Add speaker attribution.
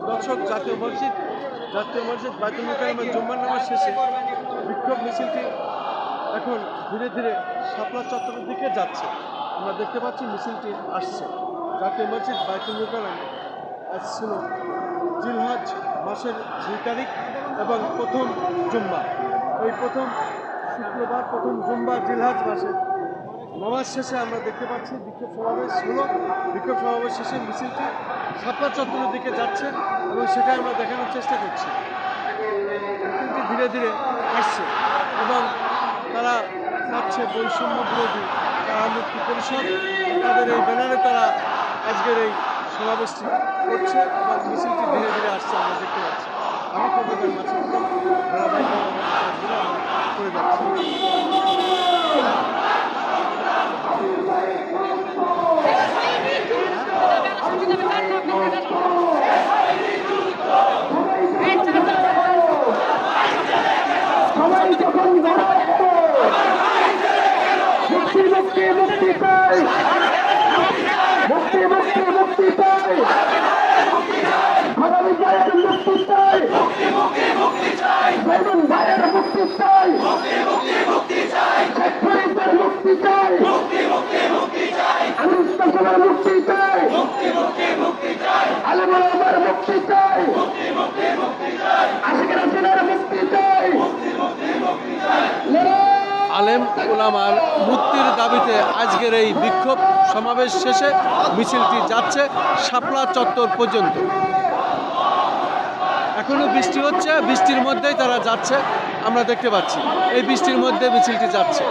Speaker 1: দর্শক, জাতীয় মসজিদ বাইতুল মোকাররমের জুম্মার নামাজ শেষে বিক্ষোভ মিছিলটি এখন ধীরে ধীরে শাপলা চত্বরের দিকে যাচ্ছে। আমরা দেখতে পাচ্ছি মিছিলটি আসছে। জাতীয় মসজিদ বাইতুল মোকাররমে আজ ছিল জিলহজ মাসের 2 তারিখ এবং প্রথম জুম্মা। এই প্রথম শুক্রবার, প্রথম জুম্মা জিলহজ মাসের নামাজ শেষে আমরা দেখতে পাচ্ছি বিক্ষোভ সমাবেশ হলো। বিক্ষোভ সমাবেশ শেষে মিছিলটি শাপলা চত্বরের দিকে যাচ্ছে এবং সেটা আমরা দেখানোর চেষ্টা করছি। মিছিলটি ধীরে ধীরে আসছে এবং তারা চাচ্ছে বৈষম্য বিরোধী কারা মুক্তি পরিষদ, তাদের এই ব্যানারে তারা আজকের এই সমাবেশটি করছে এবং মিছিলটি ধীরে ধীরে আসছে আমরা দেখতে পাচ্ছি। আমি প্রত্যেকের মাঝে করে যাচ্ছি। আলেম ওলামার মুক্তির দাবিতে আজকের এই বিক্ষোভ সমাবেশ শেষে মিছিলটি যাচ্ছে শাপলা চত্বর পর্যন্ত। এখনো বৃষ্টি হচ্ছে, বৃষ্টির মধ্যেই তারা যাচ্ছে আমরা দেখতে পাচ্ছি। এই বৃষ্টির মধ্যে মিছিলটি যাচ্ছে।